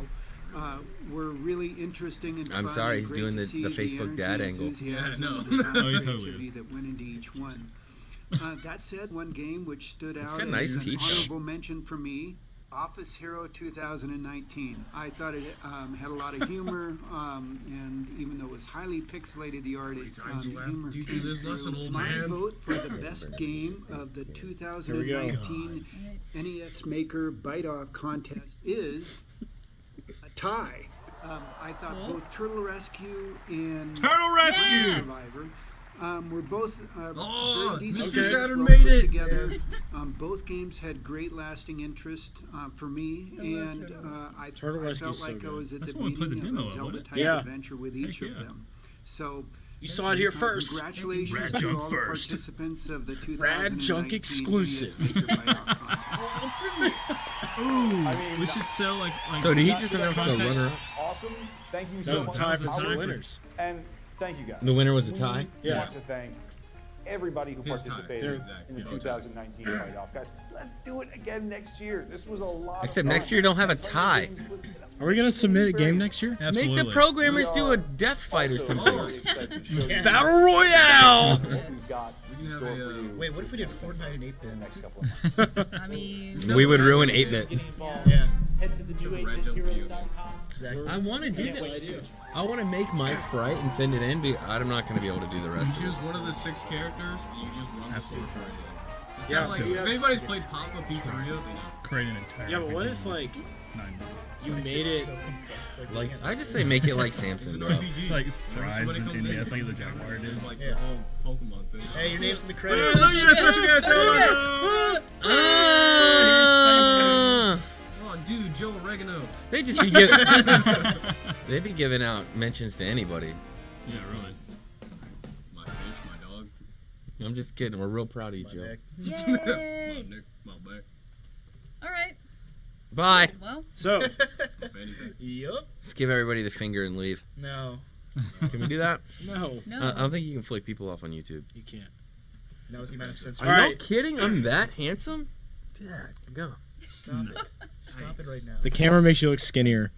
were really interesting and I'm fun sorry, and he's great doing to the see Facebook the dad energy, angle. enthusiasm, Yeah, I know. and the time Oh, he and totally creativity is. that went into each one. That said, one game which stood out got as nice an teeth. honorable mention for me, Office Hero 2019. I thought it had a lot of humor, and even though it was highly pixelated, the art, the humor Teach came you this lesson, through. old My man. vote for the best game of the 2019 NES Maker Byte Off contest is a tie. I thought both Turtle Rescue and Turtle Rescue! Survivor were both Oh, very decent, Mr. Saturn well made put it. together. Both games had great lasting interest for me, and I Turtle felt Rescue's so like I good. was at That's the the one I played beginning the of demo a of, wasn't Zelda-type it? Yeah. adventure with each Heck of yeah. them. So You saw it here first. Congratulations to all the participants of the 2019 RadJunk exclusive. Ooh, we should sell like So did he just announce the runner-up? Awesome. Thank you That so was a much. tie for I two would- winners. And thank you guys. The winner was a tie? I want to thank everybody who His tie. participated They're- in the yeah, 2019 Byte Off. Guys, let's do it again next year. This was a lot I of said fun. next year don't have a tie. Are we gonna submit a game next year? Make the programmers do a death fight or something. Battle Royale! What we've got in store for you. Wait, what if we did Fortnite and 8-bit in the next couple of months? I mean, We would ruin 8-bit. Yeah. Head to the new8bitheroes.com. Exactly. I want to do that. I want to make my sprite and send it in. I'm not going to be able to do the rest of You it. choose one of the 6 characters, and you just run the story for it. It's Yeah, kind of like, if anybody's played Papa Pizzeria, they know. create an entire. Yeah, but what if like you made it? Like I just say, make it like Samson, bro. Like fries and NES, like the Jaguar did. It's like the whole Pokemon thing. Hey, your name's in the credits. Look at that special guest! Oh, dude, Joe Oregano. They just be they'd be giving out mentions to anybody. Yeah, really. My fish, my dog. I'm just kidding. We're real proud of you, Joe. Yay! My neck, my back. All right. Bye. Well. So. Yup. Just give everybody the finger and leave. No. Can we do that? No. No. I don't think you can flick people off on YouTube. You can't. That was the amount of sense. Are you kidding? I'm that handsome? Dad, go. Stop it. Stop it right now. The camera makes you look skinnier.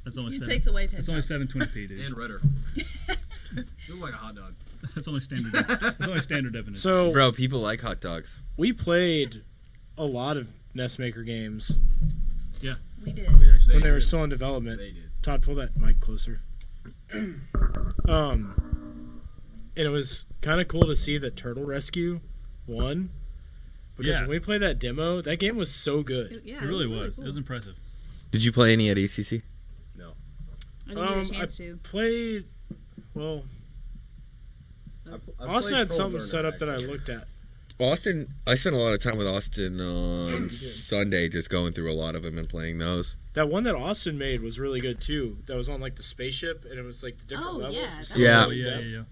That's only It 7. takes away 10 That's only pounds. 720p, dude. And redder. You look like a hot dog. That's only standard. That's only standard definition. So, Bro, people like hot dogs. we played a lot of NESMaker games Yeah. We did. when they were still in development. They did. Todd, pull that mic closer. And it was kind of cool to see that Turtle Rescue won. Because Yeah. when we played that demo, that game was so good. Yeah, It really was. was. Cool. It was impressive. Did you play any at ACC? No. I didn't get a chance I to. played. Well, Austin had something set up that I looked at. Austin, I spent a lot of time with Austin on Sunday just going through a lot of them and playing those. That one that Austin made was really good too. That was on like the spaceship, and it was like the different Oh, levels. yeah, It was that so Yeah. in Yeah, depth. yeah.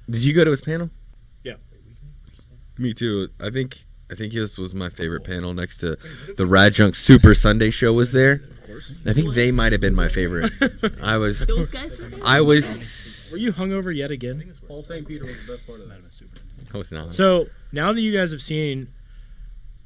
Did you go to his panel? Yeah. Me too. I think this was my favorite panel next to the RadJunk Super Sunday show was there. Of course. I think they might have been my favorite. I was. Those guys were there? I was. Were you hungover yet again? Paul St. Peter was the best part of that. I was not. So now that you guys have seen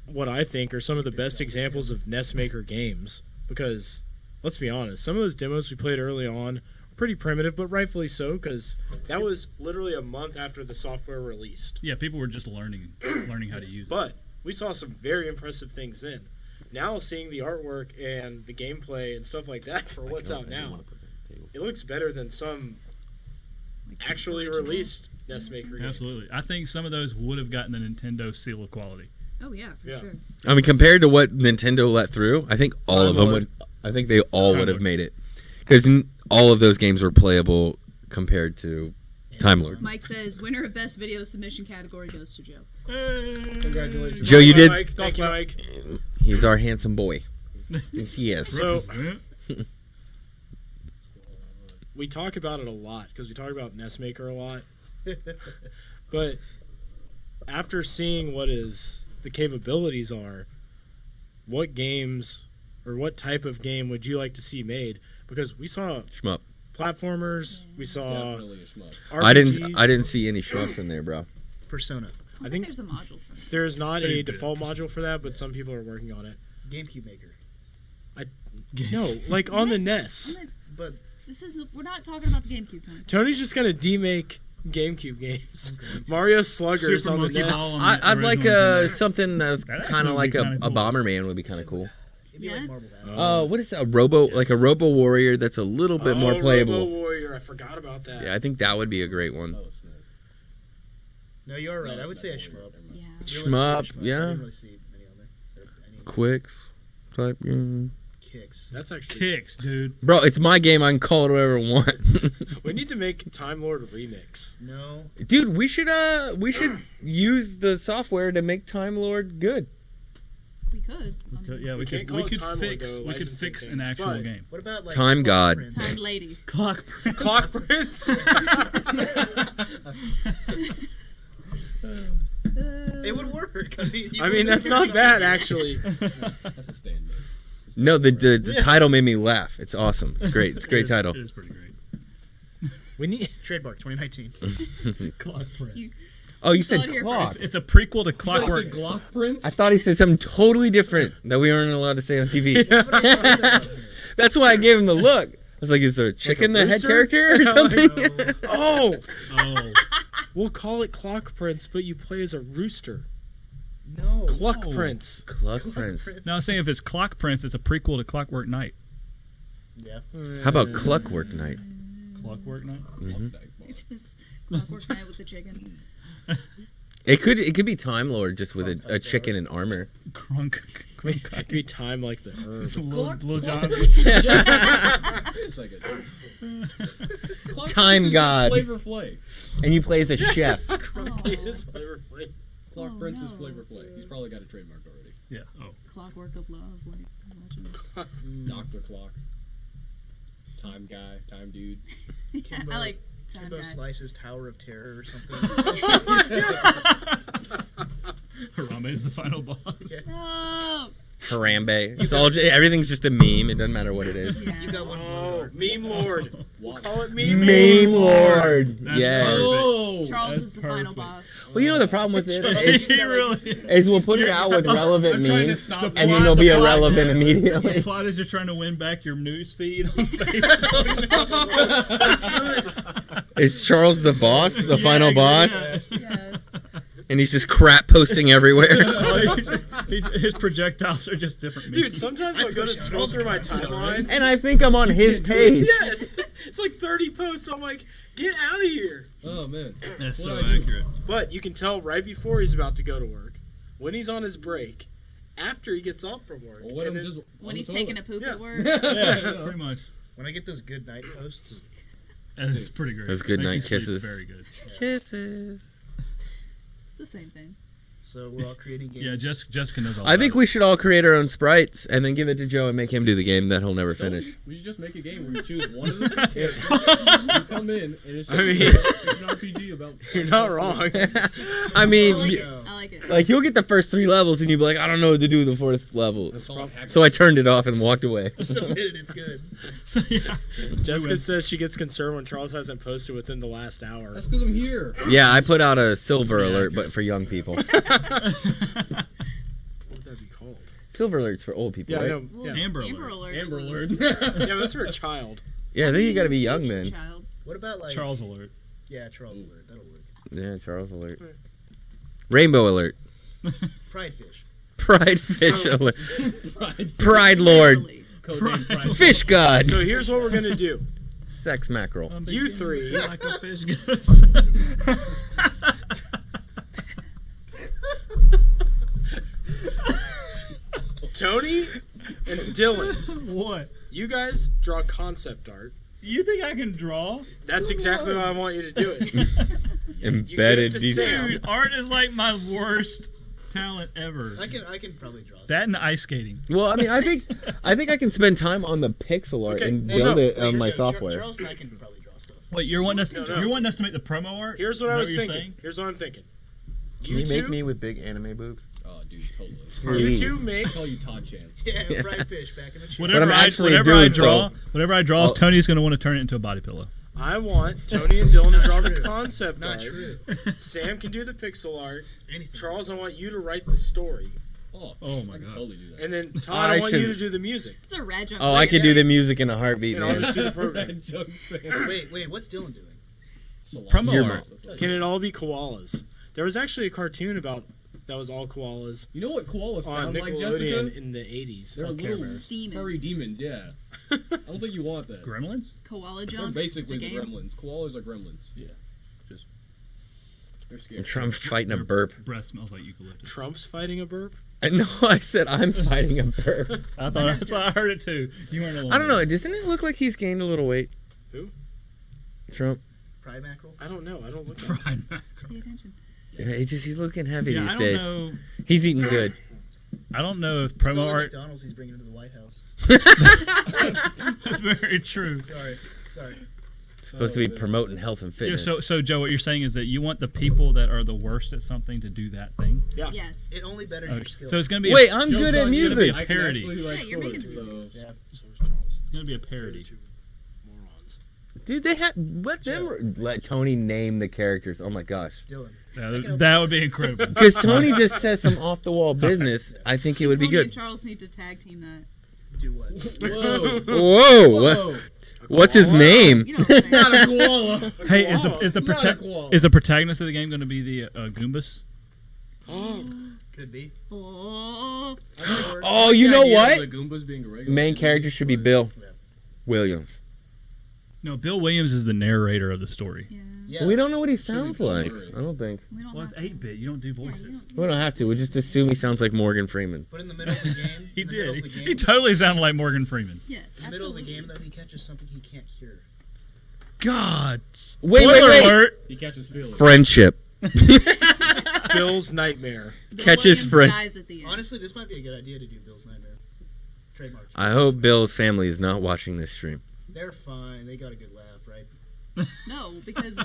what I think are some of the best examples of NESMaker games, because let's be honest, some of those demos we played early on were pretty primitive, but rightfully so, because that was literally a month after the software released. Yeah, people were just learning how to use it. But we saw some very impressive things then. Now seeing the artwork and the gameplay and stuff like that for what's out now, it looks better than some actually released NESMaker games. Absolutely. I think some of those would have gotten the Nintendo seal of quality. Oh yeah, for sure. I mean, compared to what Nintendo let through, I think all of them would. I think they all would have made it, because all of those games were playable compared to Time Lord. Mike says winner of best video submission category goes to Joe. Congratulations, Joe. You did. Mike. Thank you, Mike. He's our handsome boy. Yes, he is. So we talk about it a lot because we talk about NESMaker a lot. But after seeing what the capabilities are, what games or what type of game would you like to see made? Because we saw Shmup. platformers, we saw Definitely a shmup. RPGs. I didn't see any shmups in there, bro. Persona. I think there's a module for that. There's not a default module for that, but some people are working on it. GameCube Maker. No, like on the NES. But We're not talking about the GameCube time. Tony's just gonna demake GameCube games. Mario Sluggers Super on the Monkey NES. Ball on I'd like something that's That kind of actually like would be a kinda cool. Bomberman would be kind of cool. it'd be like Marble Battle. What is that? Like a Robo Warrior that's a little bit more playable. Robo Warrior, I forgot about that. Yeah, I think that would be a great one. No, you're right. I would say a shmup. Yeah. Shmup, I yeah. didn't really see many of them. Quicks type game. Kicks. That's actually Kicks, dude. Bro, it's my game. I can call it whatever I want. We need to make Time Lord remix. No. Dude, we should use the software to make Time Lord good. We We could. We can't could. call We it could Time Lord, fix. though, We could licensing fix an things. actual But game. What about like Time God. Time lady. Clock Prince. Clock Prince. It would work. I mean, that's not bad, actually. That's a stand. No, the title made me laugh. It's awesome. It's great. It's a great title. It is pretty great. We need trademark 2019. Clock Prince. Oh, you said Saw it here clock. first. It's a prequel to Clockwork. Glock Prince? I thought he said something totally different that we weren't allowed to say on TV. That's why I gave him the look. I was like, is there a chicken the head rooster? character or something? Oh, Oh. we'll call it Clock Prince, but you play as a rooster. No. Cluck No. Prince. Cluck Prince. No, I was saying if it's Clock Prince, it's a prequel to Clockwork Knight. Yeah. How about Cluckwork Night? Clockwork Knight. It's just Clockwork Knight with the chicken. It could be Time Lord just with a chicken and armor. Crunk. It could be time like the herb. Little John. Wait a second. Clock Time Prince is God. Flavor Flav. And you play as a chef. Crunk is Flavor Flav. Clock Prince is no. Flavor Flav. He's probably got a trademark already. Yeah. Oh. Clockwork of Love. Like, imagine. Dr. Clock. Time Guy. Time Dude. I like Time Kimbo Guy. Slice's Tower of Terror or something. Harambe is the final boss. Oh. Harambe. It's all. Everything's just a meme. It doesn't matter what it is. Yeah. You got one. Oh, Meme Lord. We'll call it Meme Meme Lord. Lord. That's Yes. perfect. Oh! Charles That's is the final perfect. boss. Well, you know the problem with it He really is we'll put it out with relevant I'm trying to memes, stop and the then they'll be plot- irrelevant The immediately. plot is you're trying to win back your news feed on Facebook. That's good. Is Charles the boss, the final boss? Yeah. And he's just crap posting everywhere. His projectiles are just different memes. Dude, sometimes I go to scroll through my timeline. And I think I'm on his page. Yes! It's like 30 posts. I'm like, get out of here. Oh, man. That's What so do I do? accurate. But you can tell right before he's about to go to work, when he's on his break, after he gets off from work. Well, what and I'm then- just When on he's the taking a toilet. poop at work. Yeah, pretty much. When I get those good night posts. And it's pretty great. Those good Makes night me sleep kisses. Very good. Kisses. It's the same thing. So we're all creating games. Yeah, Jessica knows all I think about we should all create our own sprites and then give it to Joe and make him do the game that he'll never finish. We should just make a game where you choose one of the characters. You come in, and it's just it's an RPG about. You're not wrong. I mean, I like it. I like it. like you'll get the first 3 levels and you'll be like, I don't know what to do with the 4th level. Let's call it hack So I turned it off and walked away. Submitted, it's good. So, yeah. Jessica says she gets concerned when Charles hasn't posted within the last hour. That's because I'm here. Yeah, I put out a silver alert, but for young people. What would that be called? Silver alert's for old people, Yeah, I right? know. Well, Yeah. Amber Amber Alert. Alert's Amber for- Alert. Yeah, but that's for a child. Yeah, I think you gotta be young He's a then. child. What about like Charles Alert. Yeah, Charles Alert. That'll work. Yeah, Charles alert. Rainbow alert. Pride fish. Pride fish alert. Pride lord. Codename Pride. Fish god. So here's what we're gonna do. Sex mackerel. You three. Like a fish goes. Tony and Dylan. What? You guys draw concept art. You think I can draw? That's exactly how I want you to do it. Embedded You give it to detail. Sam. Dude, art is like my worst talent ever. I can probably draw. That and ice skating. Well, I mean, I think I can spend time on the pixel art Okay, and well, build no. it on my software. Charles and I can probably draw stuff. Wait, you're wanting us? No. You're wanting us to make the promo art? Here's what Is I that was you're thinking. saying? Here's what I'm thinking. Can you make me with big anime boobs? Oh, dude, totally. Please. You two make. I call you Todd Chan. Yeah, fried fish back in the chair. Whatever I'm I, actually whatever I doing draw, so- whatever I draw, I'll- Tony's going to want to turn it into a body pillow. I want Tony and Dylan to draw the concept Not art. true. Sam can do the pixel art. Anything. Charles, I want you to write the story. Oh my I can God. totally do that. And then Todd, I want you to do the music. It's a RadJunk. Oh, I could do the music in a heartbeat, And I'll man. just do the program. Wait, what's Dylan doing? Promo Your art. Can it all be koalas? There was actually a cartoon about that was all koalas. You know what koalas on sound like, Nickelodeon Jessica? in the 80s. They're on little camera. furry demons, yeah. I don't think you want that. Gremlins? Koala They're jump. basically the the game? gremlins. Koalas are gremlins. Yeah. Just they're scary. I'm fighting a burp. Breath smells like eucalyptus. Trump's fighting a burp? No, I said I'm fighting a burp. I thought that's why I heard it too. You weren't alone. I don't know. Doesn't it look like he's gained a little weight? Who? Trump. Pride mackerel? I don't know. I don't look at Pride Pay attention. Yeah, he's looking heavy Yeah, these I don't days. know. He's eating good. I don't know if promo art. McDonald's he's bringing to the White House. That's very true. Sorry. Supposed to be promoting health and Yeah, fitness. so Joe, what you're saying is that you want the people that are the worst at something to do that thing. Yeah. Yes. It only betters Oh, your skill. so it's going to be. Wait, I'm good at It's gonna be music. a parody. Yeah, you're making It's going to be a parody. Dude, they had let Tony name the characters. Oh my gosh. Dylan. That would be incredible. Because Tony just says some off the wall business. I think it would be Tony and good. Charles need to tag team that. Do what? Whoa. What's his name? You know what I'm saying. Not a koala. Hey, is the protagonist of the game going to be the Goombas? Could be. Oh, you know what? The Goombas being regular. Main character should be Bill Williams. No, Bill Williams is the narrator of the story. Yeah. We don't know what he sounds like. I don't think. Well, it's 8-bit. You don't do voices. We don't have to. We just assume he sounds like Morgan Freeman. But in the middle of the game, He did. He totally sounded like Morgan Freeman. Yes, in the middle of the absolutely. game, though, he catches something he can't hear. God. Wait. Alert. He catches feelings. Friendship. Bill's Nightmare. Catches friend. Dies at the end. Honestly, this might be a good idea to do Bill's Nightmare. Trademark. I hope Bill's family is not watching this stream. They're fine. They got a good laugh, right? No, because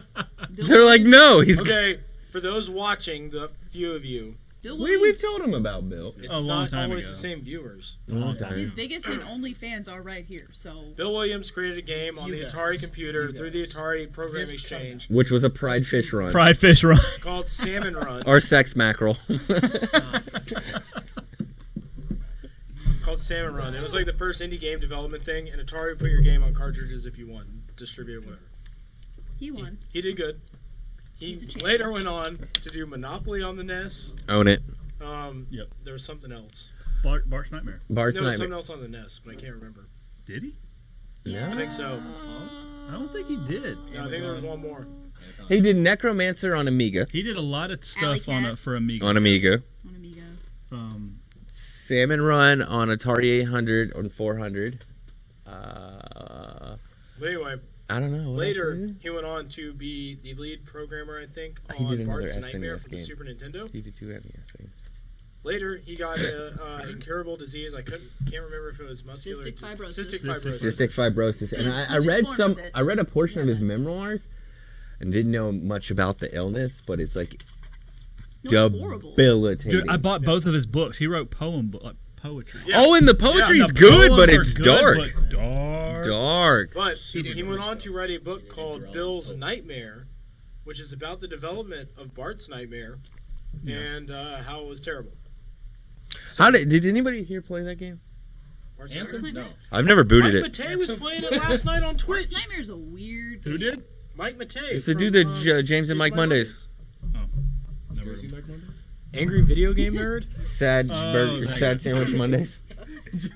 They're like, no, he's. Okay, for those watching, the few of you, Bill We've Williams, told him about Bill. it's A long not time always ago. the same viewers. A long time. his biggest and only fans are right here. So Bill Williams created a game on You the guys. Atari computer You through the guys. Atari Program This Exchange Which was a Pride Fish run. Fried fish run. called Salmon Run. Or sex mackerel. Called Salmon Run. It was like the first indie game development thing, and Atari put your game on cartridges if you won, distribute whatever. he won. He did good. He He's a champ. later went on to do Monopoly on the NES. Own it. Yep. There was something else. Bart's Nightmare. Bart's There was something Nightmare. else on the NES, but I can't remember. Did he? Yeah. I think so. I don't think he did. Yeah, I think there was one more. He did Necromancer on Amiga. He did a lot of Alley stuff Cat. for Amiga. On Amiga. On Amiga. Salmon Run on Atari 800 on 400. But anyway, I don't know. What later else did he went on to be the lead programmer, I think, He did on another Bart's SNES Nightmare for the game. Super Nintendo. He did 2 NES games. Later, he got a incurable disease. I can't remember if it was muscular. Cystic fibrosis. Cystic fibrosis. Cystic fibrosis, and I It's read form some. of it. I read a portion of his memoirs, and didn't know much about the illness, but it's like No, it's horrible. debilitating. Dude, I bought both of his books. He wrote poetry. Yeah. Oh, and the poetry's Yeah, the good, poems but are it's good, dark. but dark. Dark. But he went on to write a book called Bill's Nightmare, which is about the development of Bart's Nightmare and how it was terrible. How did anybody here play that game? Bart's Anthem? Nightmare? No. I've never booted Mike it. Matei was playing it last night on Twitch. Bart's Nightmare's a weird. Who game. did? Mike Matei. It's the from, dude that James and Mike Mondays. Never. Jersey Mike Monday? Angry video game nerd. Sad burger, sad sandwich Mondays.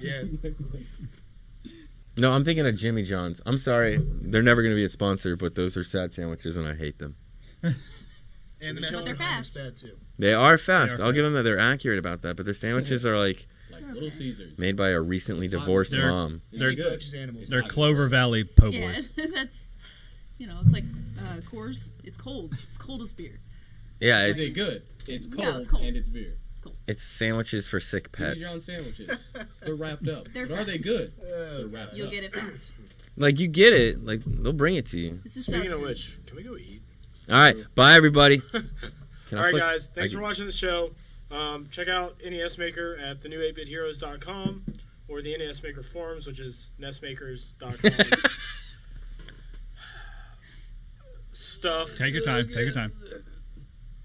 Yes. No, I'm thinking of Jimmy John's. I'm sorry, they're never going to be a sponsor, but those are sad sandwiches, and I hate them. And the But they're Mexican fast. bad too. They are fast. They are I'll give them that. They're accurate about that, but their sandwiches are like Like Little Caesars. made by a recently divorced They're- mom. They're good. Coaches animals. They're Clover Valley po' Yeah, boys. that's it's like Coors. It's cold. It's cold as beer. Yeah, Is it's it good? It's cold, No, it's cold. and it's beer. it's sandwiches for sick Jimmy pets. John sandwiches. They're wrapped up. They're but are they fast. good? They're wrapped You'll up. get it fast. Like you get it, like they'll bring it to you. This is Speaking of sustenance. which, can we go eat? All right, bye everybody. Can All right, flick- guys. Thanks I- for watching the show. Check out NESmaker at thenew8bitheroes.com or the NESmaker forums, which is nesmakers.com. Stuff. Take your time. Take your time.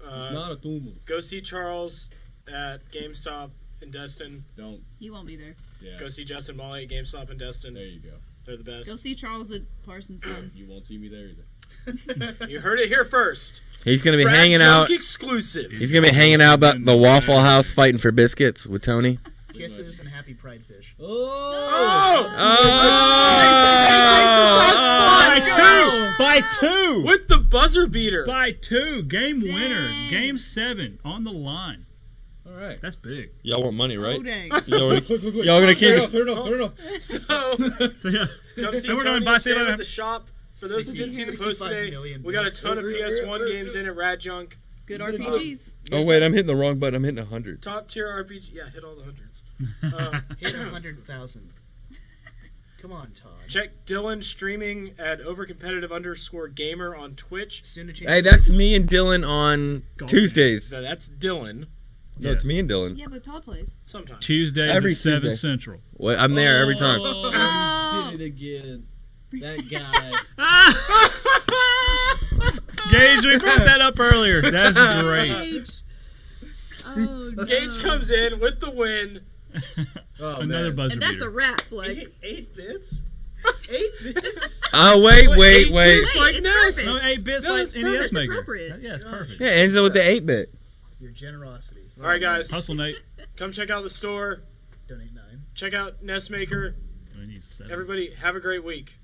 It's not a tumor. Go see Charles at GameStop in Destin. Don't. He won't be there. Yeah. Go see Jess and Molly at GameStop in Destin. There you go. They're the best. Go see Charles at Parsons Son. You won't see me there either. You heard it here first. He's gonna be RadJunk hanging out. exclusive. He's gonna be hanging out at the Waffle House fighting for biscuits with Tony. Kisses and happy Pride Fish. By two. With the buzzer beater. By two. Game winner. Game 7 on the line. All right. That's big. Y'all want money, right? Oh, dang. Y'all Quick. gonna keep it. Turn it off. So, Yeah. come see And we're Tony doing buy and sale Sam at at the shop. For those who didn't see the post 65 today, million we got a bucks. ton of PS1 games in at RadJunk. Good RPGs. Oh wait, I'm hitting the wrong button. I'm hitting 100. Top tier RPG. Yeah, hit all the hundreds. Hit 100,000. Come on, Todd. Check Dylan streaming at overcompetitive_gamer on Twitch. Soon to change. Hey, that's me and Dylan on Tuesdays. So that's Dylan. No, it's me and Dylan. Yeah, but Todd plays. Sometimes. Tuesdays Every at 7 Tuesday. Central. What? I'm there every time. Oh, did it again. That guy. Gage, we brought that up earlier. That's great. Gage. Oh, no. Gage comes in with the win. Oh, Another man. buzzer And that's beater. a wrap. Like, 8 bits? 8 bits? Oh wait. It's like it's NES. perfect. No, 8 bits No, like it's NES perfect. It's Maker. appropriate. Yeah, it's perfect. Yeah, ends up with the 8-bit. Your generosity. All right, guys. Hustle, Nate. Come check out the store. Donate 9. Check out NESMaker. We need 7. Everybody, have a great week.